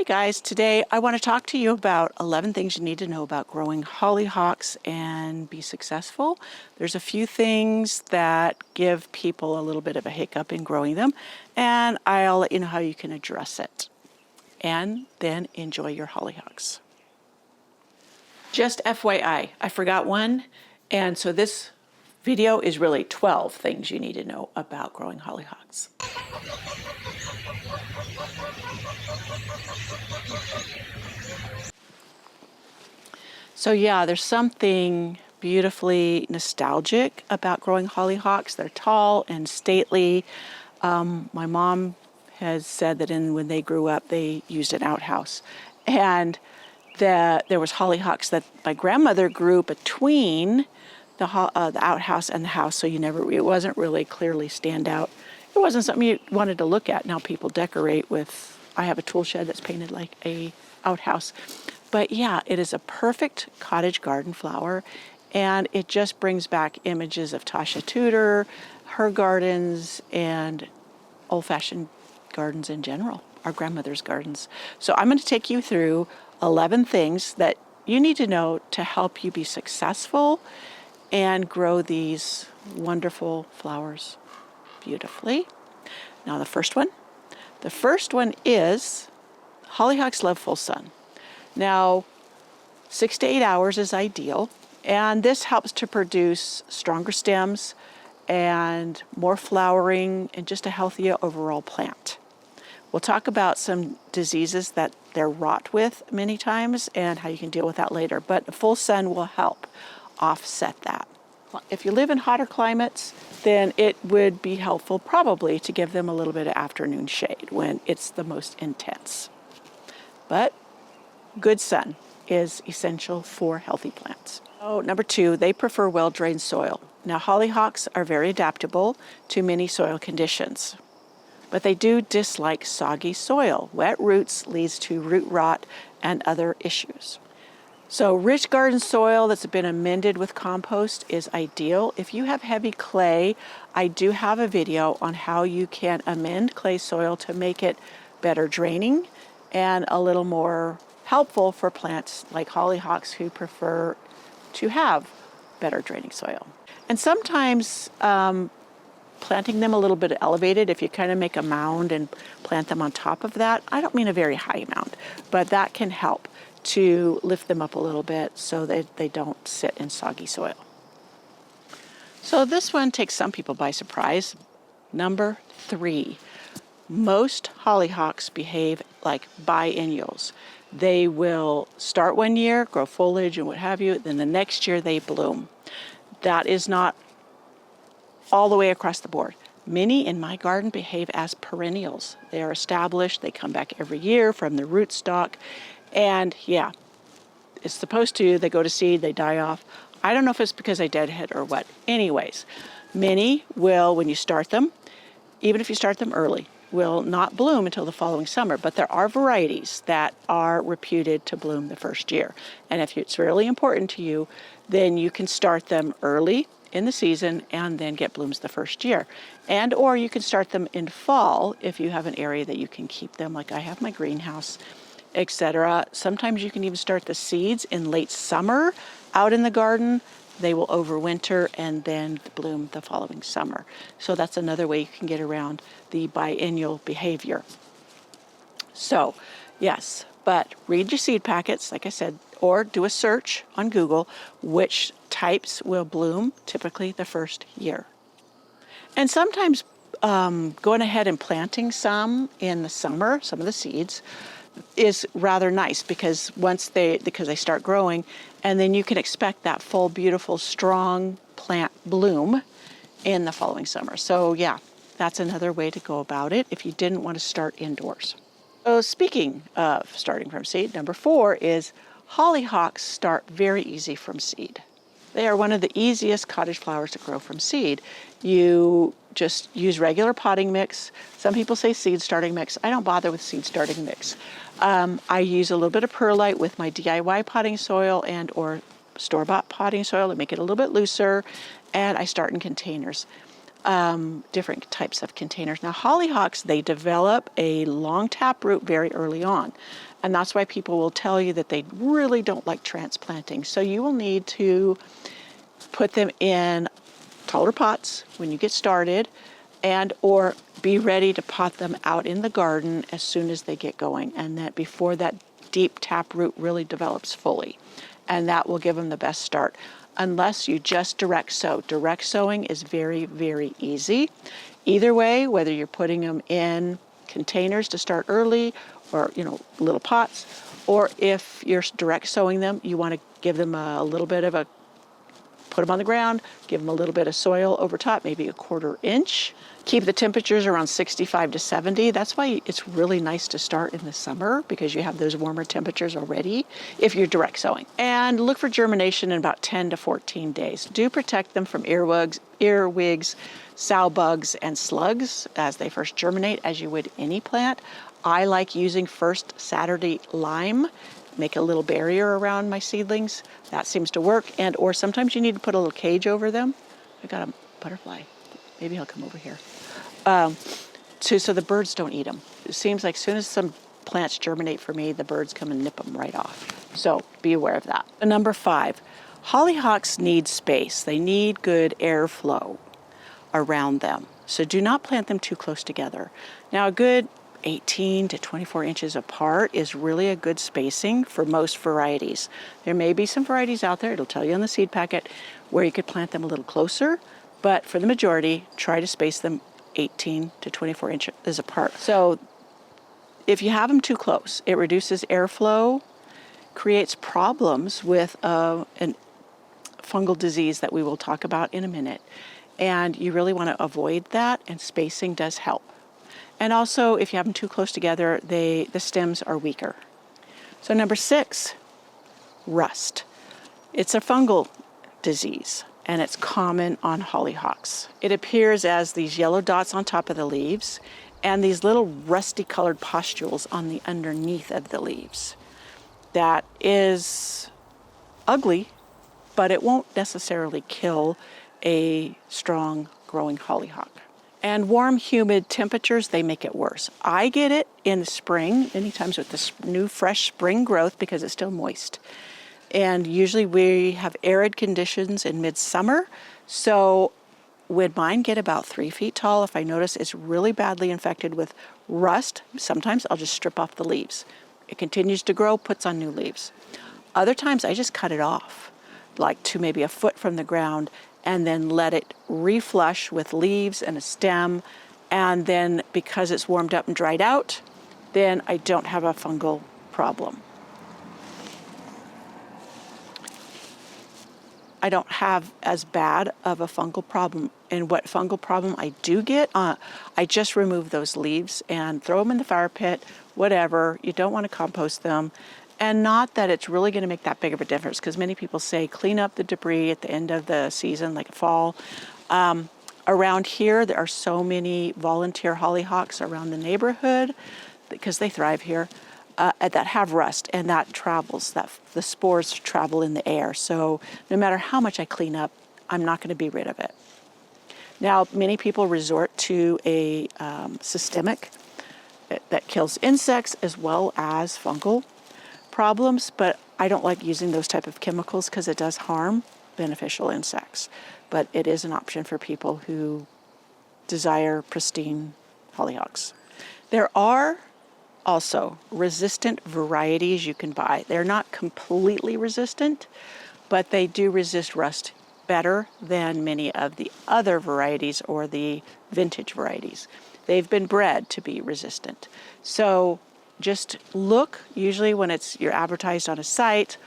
Hey guys, today I want to talk to you about 11 things you need to know about growing hollyhocks and be successful. There's a few things that give people a little bit of a hiccup in growing them, and I'll let you know how you can address it. And then enjoy your hollyhocks. Just FYI, I forgot one, and so this video is really 12 things you need to know about growing hollyhocks. So yeah, there's something beautifully nostalgic about growing hollyhocks. They're tall and stately. My mom has said that when they grew up, they used an outhouse. And that there was hollyhocks that my grandmother grew between the outhouse and the house, so it wasn't really clearly stand out. It wasn't something you wanted to look at. Now people decorate with, I have a tool shed that's painted like a outhouse. But yeah, it is a perfect cottage garden flower, and it just brings back images of Tasha Tudor, her gardens, and old-fashioned gardens in general, our grandmother's gardens. So I'm going to take you through 11 things that you need to know to help you be successful and grow these wonderful flowers beautifully. Now the first one is hollyhocks love full sun. Now, 6 to 8 hours is ideal, and this helps to produce stronger stems and more flowering and just a healthier overall plant. We'll talk about some diseases that they're wrought with many times and how you can deal with that later, but full sun will help offset that. If you live in hotter climates, then it would be helpful probably to give them a little bit of afternoon shade when it's the most intense. But good sun is essential for healthy plants. Number 2, they prefer well-drained soil. Now, hollyhocks are very adaptable to many soil conditions, but they do dislike soggy soil. Wet roots leads to root rot and other issues. So rich garden soil that's been amended with compost is ideal. If you have heavy clay, I do have a video on how you can amend clay soil to make it better draining and a little more helpful for plants like hollyhocks who prefer to have better draining soil. And sometimes planting them a little bit elevated, if you kind of make a mound and plant them on top of that, I don't mean a very high mound, but that can help to lift them up a little bit so that they don't sit in soggy soil. So this one takes some people by surprise. Number 3, most hollyhocks behave like biennials. They will start one year, grow foliage and what have you, then the next year they bloom. That is not all the way across the board. Many in my garden behave as perennials. They are established, they come back every year from the rootstock, and yeah, it's supposed to, they go to seed, they die off. I don't know if it's because I deadhead or what. Anyways, many will, when you start them, even if you start them early, will not bloom until the following summer, but there are varieties that are reputed to bloom the first year. And if it's really important to you, then you can start them early in the season and then get blooms the first year. And or you can start them in fall if you have an area that you can keep them, like I have my greenhouse, etc. Sometimes you can even start the seeds in late summer out in the garden. They will overwinter and then bloom the following summer. So that's another way you can get around the biennial behavior. So, yes, but read your seed packets, like I said, or do a search on Google, which types will bloom typically the first year. And sometimes going ahead and planting some in the summer, some of the seeds, is rather nice because because they start growing, and then you can expect that full, beautiful, strong plant bloom in the following summer. So yeah, that's another way to go about it if you didn't want to start indoors. So speaking of starting from seed, number 4 is hollyhocks start very easy from seed. They are one of the easiest cottage flowers to grow from seed. You just use regular potting mix. Some people say seed starting mix. I don't bother with seed starting mix. I use a little bit of perlite with my DIY potting soil and or store-bought potting soil to make it a little bit looser, and I start in containers. different types of containers. Now, hollyhocks, they develop a long taproot very early on. And that's why people will tell you that they really don't like transplanting. So you will need to put them in taller pots when you get started, and or be ready to pot them out in the garden as soon as they get going, and that before that deep tap root really develops fully. And that will give them the best start. Unless you just direct sow. Direct sowing is very, very easy. Either way, whether you're putting them in containers to start early, or little pots, or if you're direct sowing them, you want to give them a little bit of put them on the ground, give them a little bit of soil over top, maybe a 1/4 inch. Keep the temperatures around 65 to 70. That's why it's really nice to start in the summer, because you have those warmer temperatures already if you're direct sowing. And look for germination in about 10 to 14 days. Do protect them from earwigs, sow bugs, and slugs as they first germinate, as you would any plant. I like using first Saturday lime. Make a little barrier around my seedlings. That seems to work. And or sometimes you need to put a little cage over them. I got a butterfly. Maybe he'll come over here. So the birds don't eat them. It seems like as soon as some plants germinate for me, the birds come and nip them right off. So be aware of that. Number 5, hollyhocks need space. They need good airflow around them. So do not plant them too close together. Now a good 18 to 24 inches apart is really a good spacing for most varieties. There may be some varieties out there, it'll tell you on the seed packet, where you could plant them a little closer, but for the majority, try to space them 18 to 24 inches apart. So if you have them too close, it reduces airflow, creates problems with a fungal disease that we will talk about in a minute. And you really want to avoid that, and spacing does help. And also, if you have them too close together, the stems are weaker. So number 6, rust. It's a fungal disease, and it's common on hollyhocks. It appears as these yellow dots on top of the leaves, and these little rusty colored pustules on the underneath of the leaves. That is ugly, but it won't necessarily kill a strong growing hollyhock. And warm, humid temperatures, they make it worse. I get it in the spring, many times with this new fresh spring growth, because it's still moist. And usually we have arid conditions in midsummer. So when mine get about 3 feet tall, if I notice it's really badly infected with rust, sometimes I'll just strip off the leaves. It continues to grow, puts on new leaves. Other times I just cut it off, like to maybe a foot from the ground, and then let it reflush with leaves and a stem. And then because it's warmed up and dried out, then I don't have a fungal problem. I don't have as bad of a fungal problem. And what fungal problem I do get, I just remove those leaves and throw them in the fire pit, whatever. You don't want to compost them. And not that it's really going to make that big of a difference, because many people say clean up the debris at the end of the season, like fall. Around here, there are so many volunteer hollyhocks around the neighborhood, because they thrive here, that have rust, and that travels, the spores travel in the air. So no matter how much I clean up, I'm not going to be rid of it. Now, many people resort to a systemic that kills insects as well as fungal problems, but I don't like using those type of chemicals because it does harm beneficial insects. But it is an option for people who desire pristine hollyhocks. There are also resistant varieties you can buy. They're not completely resistant, but they do resist rust better than many of the other varieties or the vintage varieties. They've been bred to be resistant. So just look, usually when you're advertised on a site,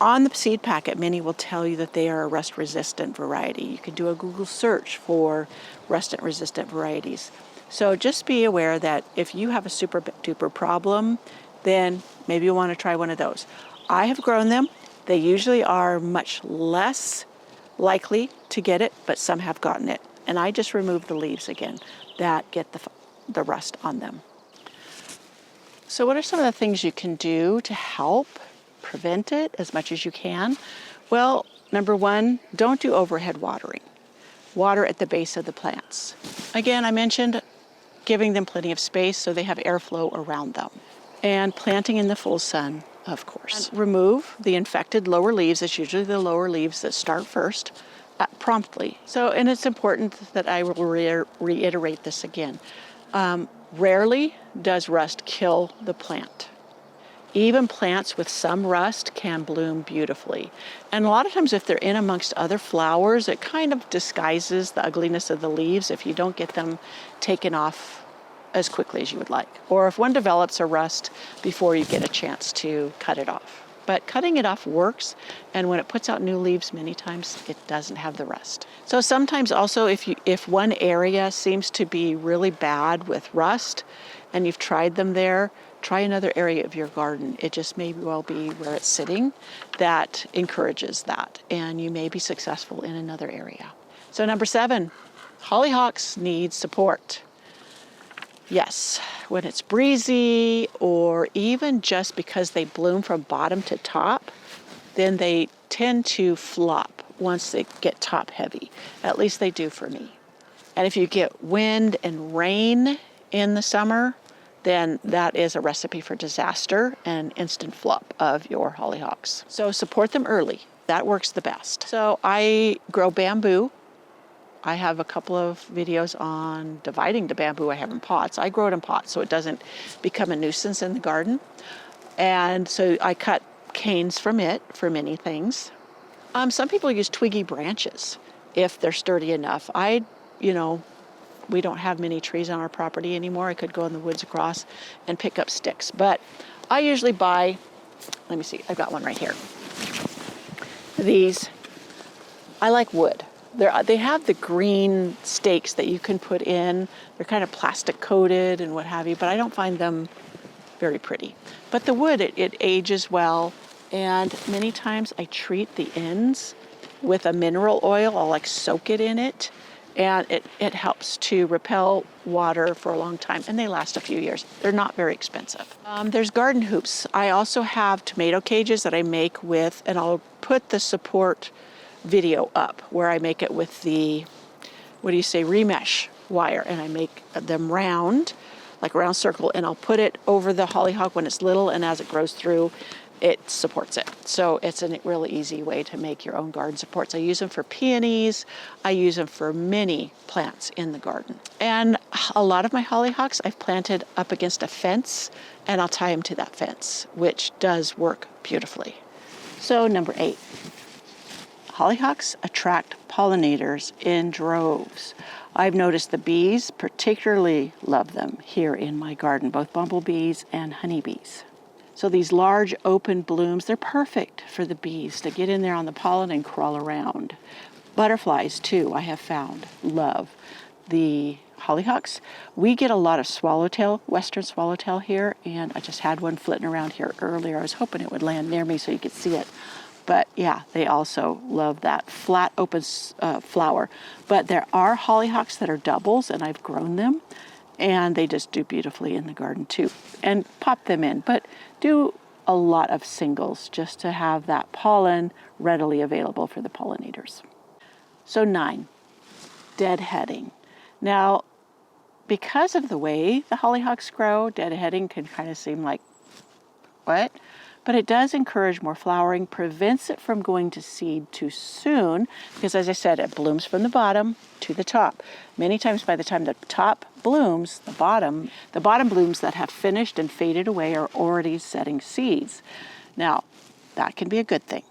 on the seed packet, many will tell you that they are a rust-resistant variety. You can do a Google search for rust-resistant varieties. So just be aware that if you have a super duper problem, then maybe you want to try one of those. I have grown them. They usually are much less likely to get it, but some have gotten it. And I just remove the leaves again that get the rust on them. So what are some of the things you can do to help prevent it as much as you can? Well, number 1, don't do overhead watering. Water at the base of the plants. Again, I mentioned giving them plenty of space so they have airflow around them. And planting in the full sun, of course. And remove the infected lower leaves. It's usually the lower leaves that start first, promptly. So, and it's important that I will reiterate this again. Rarely does rust kill the plant. Even plants with some rust can bloom beautifully. And a lot of times if they're in amongst other flowers, it kind of disguises the ugliness of the leaves if you don't get them taken off as quickly as you would like. Or if one develops a rust before you get a chance to cut it off. But cutting it off works, and when it puts out new leaves, many times it doesn't have the rust. So sometimes also if one area seems to be really bad with rust, and you've tried them there, try another area of your garden. It just may well be where it's sitting that encourages that, and you may be successful in another area. So number 7, hollyhocks need support. Yes, when it's breezy or even just because they bloom from bottom to top, then they tend to flop once they get top heavy. At least they do for me. And if you get wind and rain in the summer, then that is a recipe for disaster and instant flop of your hollyhocks. So support them early. That works the best. So I grow bamboo. I have a couple of videos on dividing the bamboo I have in pots. I grow it in pots so it doesn't become a nuisance in the garden. And so I cut canes from it for many things. Some people use twiggy branches if they're sturdy enough. We don't have many trees on our property anymore. I could go in the woods across and pick up sticks. But I usually buy, let me see, I've got one right here. These, I like wood. They have the green stakes that you can put in. They're kind of plastic coated and what have you, but I don't find them very pretty. But the wood, it ages well. And many times I treat the ends with a mineral oil. I'll soak it in it. And it helps to repel water for a long time, and they last a few years. They're not very expensive. There's garden hoops. I also have tomato cages that I make with, and I'll put the support video up where I make it with the, remesh wire, and I make them round, like a round circle, and I'll put it over the hollyhock when it's little, and as it grows through, it supports it. So it's a really easy way to make your own garden supports. I use them for peonies. I use them for many plants in the garden. And a lot of my hollyhocks I've planted up against a fence, and I'll tie them to that fence, which does work beautifully. So number 8, hollyhocks attract pollinators in droves. I've noticed the bees particularly love them here in my garden, both bumblebees and honeybees. So these large open blooms, they're perfect for the bees to get in there on the pollen and crawl around. Butterflies too, I have found, love the hollyhocks. We get a lot of swallowtail, western swallowtail here, and I just had one flitting around here earlier. I was hoping it would land near me so you could see it. But yeah, they also love that flat open flower. But there are hollyhocks that are doubles, and I've grown them. And they just do beautifully in the garden too. And pop them in, but do a lot of singles just to have that pollen readily available for the pollinators. So 9, deadheading. Now, because of the way the hollyhocks grow, deadheading can kind of seem like, what? But it does encourage more flowering, prevents it from going to seed too soon, because as I said, it blooms from the bottom to the top. Many times by the time the top blooms, the bottom blooms that have finished and faded away are already setting seeds. Now, that can be a good thing,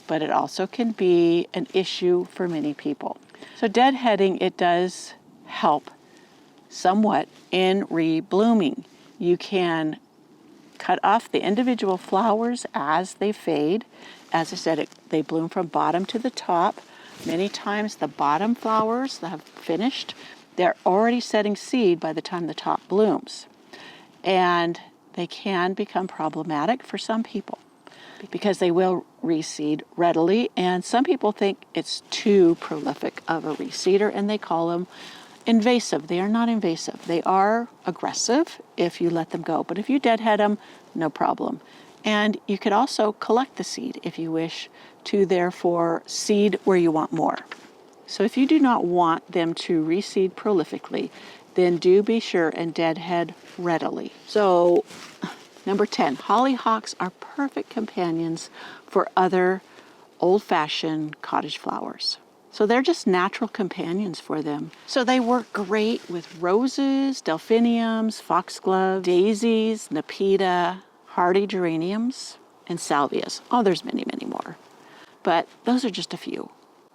but it also can be an issue for many people. So deadheading, it does help somewhat in reblooming. You can cut off the individual flowers as they fade. As I said, they bloom from bottom to the top. Many times the bottom flowers that have finished, they're already setting seed by the time the top blooms. And they can become problematic for some people because they will reseed readily. And some people think it's too prolific of a reseeder, and they call them invasive. They are not invasive. They are aggressive if you let them go. But if you deadhead them, no problem. And you could also collect the seed if you wish to therefore seed where you want more. So if you do not want them to reseed prolifically, then do be sure and deadhead readily. So Number 10, hollyhocks are perfect companions for other old-fashioned cottage flowers. So they're just natural companions for them. So they work great with roses, delphiniums, foxglove, daisies, nepeta, hardy geraniums, and salvias. Oh, there's many, many more. But those are just a few.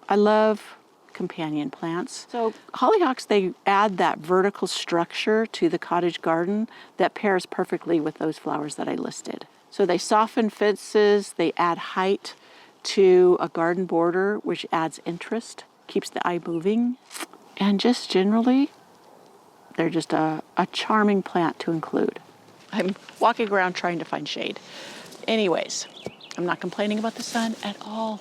I love companion plants. So hollyhocks, they add that vertical structure to the cottage garden that pairs perfectly with those flowers that I listed. So they soften fences, they add height to a garden border, which adds interest, keeps the eye moving, and just generally, they're just a charming plant to include. I'm walking around trying to find shade. Anyways, I'm not complaining about the sun at all.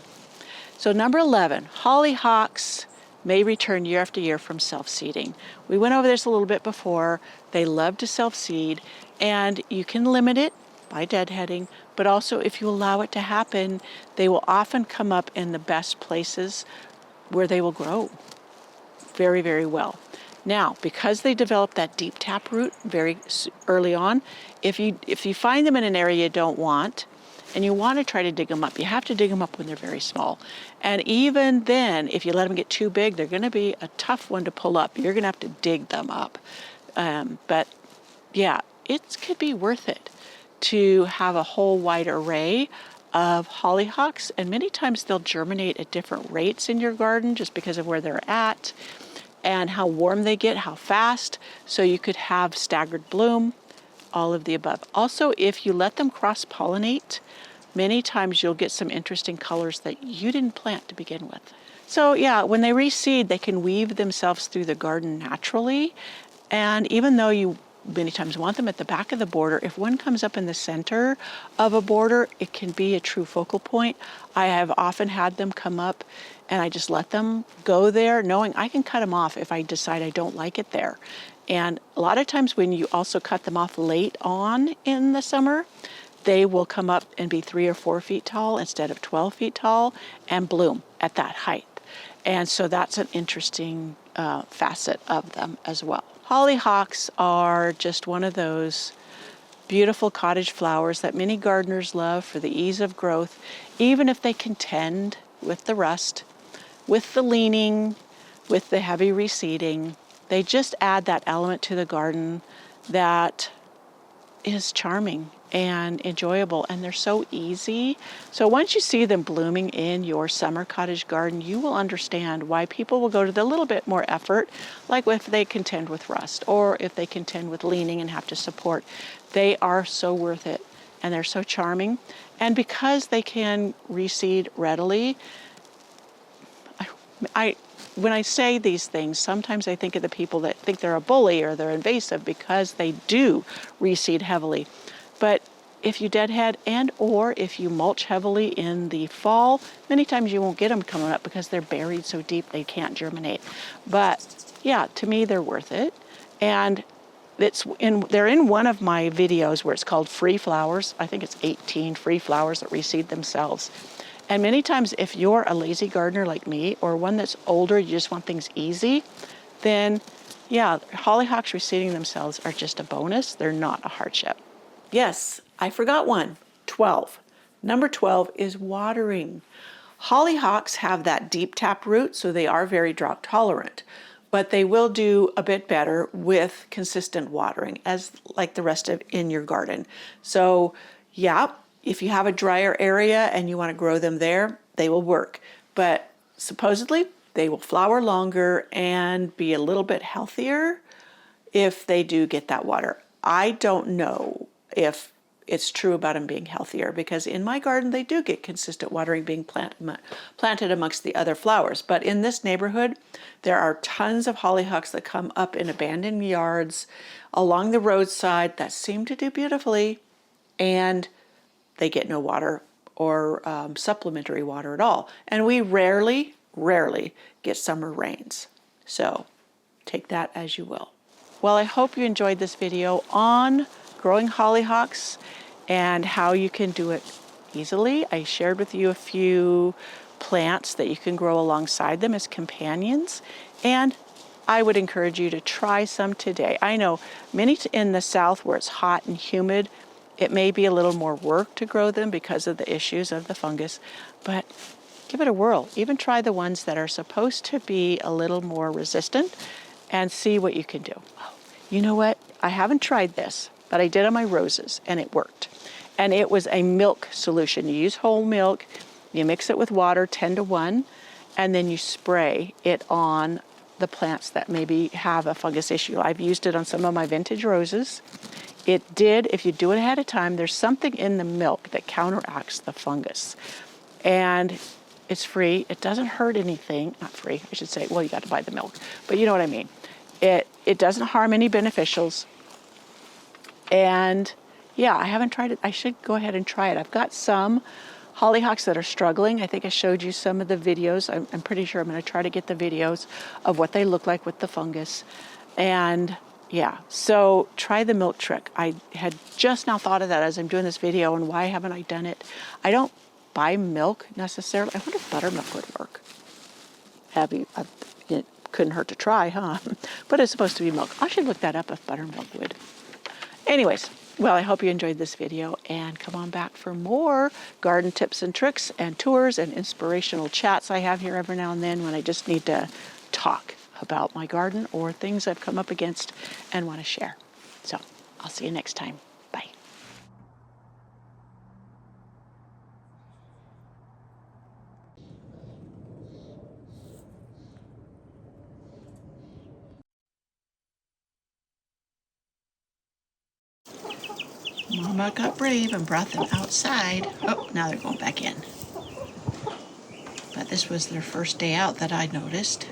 So number 11, hollyhocks may return year after year from self-seeding. We went over this a little bit before. They love to self-seed, and you can limit it by deadheading, but also if you allow it to happen, they will often come up in the best places where they will grow very, very well. Now, because they develop that deep taproot very early on, if you find them in an area you don't want, and you want to try to dig them up, you have to dig them up when they're very small. And even then, if you let them get too big, they're going to be a tough one to pull up. You're going to have to dig them up. But yeah, it could be worth it to have a whole wide array of hollyhocks, and many times they'll germinate at different rates in your garden just because of where they're at and how warm they get, how fast. So you could have staggered bloom, all of the above. Also, if you let them cross-pollinate, many times you'll get some interesting colors that you didn't plant to begin with. So yeah, when they reseed, they can weave themselves through the garden naturally. And even though you many times want them at the back of the border, if one comes up in the center of a border, it can be a true focal point. I have often had them come up and I just let them go there, knowing I can cut them off if I decide I don't like it there. And a lot of times when you also cut them off late on in the summer, they will come up and be 3 or 4 feet tall instead of 12 feet tall and bloom at that height. And so that's an interesting facet of them as well. Hollyhocks are just one of those beautiful cottage flowers that many gardeners love for the ease of growth, even if they contend with the rust, with the leaning, with the heavy reseeding. They just add that element to the garden that is charming and enjoyable, and they're so easy. So once you see them blooming in your summer cottage garden, you will understand why people will go to the little bit more effort, like if they contend with rust or if they contend with leaning and have to support. They are so worth it, and they're so charming. And because they can reseed readily, when I say these things, sometimes I think of the people that think they're a bully or they're invasive because they do reseed heavily. But if you deadhead and or if you mulch heavily in the fall, many times you won't get them coming up because they're buried so deep they can't germinate. But yeah, to me they're worth it. And they're in one of my videos where it's called Free Flowers. I think it's 18 free flowers that reseed themselves. And many times if you're a lazy gardener like me or one that's older, you just want things easy, then yeah, hollyhocks reseeding themselves are just a bonus. They're not a hardship. Yes, I forgot one, 12. Number 12 is watering. Hollyhocks have that deep tap root, so they are very drought tolerant, but they will do a bit better with consistent watering as like the rest of in your garden. So yeah, if you have a drier area and you want to grow them there, they will work. But supposedly they will flower longer and be a little bit healthier if they do get that water. I don't know if it's true about them being healthier, because in my garden they do get consistent watering being planted amongst the other flowers. But in this neighborhood, there are tons of hollyhocks that come up in abandoned yards along the roadside that seem to do beautifully, and they get no water or supplementary water at all. And we rarely get summer rains. So take that as you will. Well, I hope you enjoyed this video on growing hollyhocks and how you can do it easily. I shared with you a few plants that you can grow alongside them as companions, and I would encourage you to try some today. I know many in the South where it's hot and humid, It may be a little more work to grow them because of the issues of the fungus, but give it a whirl. Even try the ones that are supposed to be a little more resistant and see what you can do. You know what? I haven't tried this, but I did on my roses and it worked. And it was a milk solution. You use whole milk, you mix it with water 10-to-1, and then you spray it on the plants that maybe have a fungus issue. I've used it on some of my vintage roses. It did, if you do it ahead of time, there's something in the milk that counteracts the fungus. And it's free. It doesn't hurt anything. Not free, I should say. Well, you got to buy the milk, but you know what I mean. It doesn't harm any beneficials. And yeah, I haven't tried it. I should go ahead and try it. I've got some hollyhocks that are struggling. I think I showed you some of the videos. I'm pretty sure I'm going to try to get the videos of what they look like with the fungus. And yeah, so try the milk trick. I had just now thought of that as I'm doing this video, and why haven't I done it? I don't buy milk necessarily. I wonder if buttermilk would work. It couldn't hurt to try, huh? But it's supposed to be milk. I should look that up if buttermilk would. Anyways, well, I hope you enjoyed this video, and come on back for more garden tips and tricks and tours and inspirational chats I have here every now and then when I just need to talk about my garden or things I've come up against and want to share. So I'll see you next time. Bye. Mama got brave and brought them outside. Oh, now they're going back in. But this was their first day out that I noticed.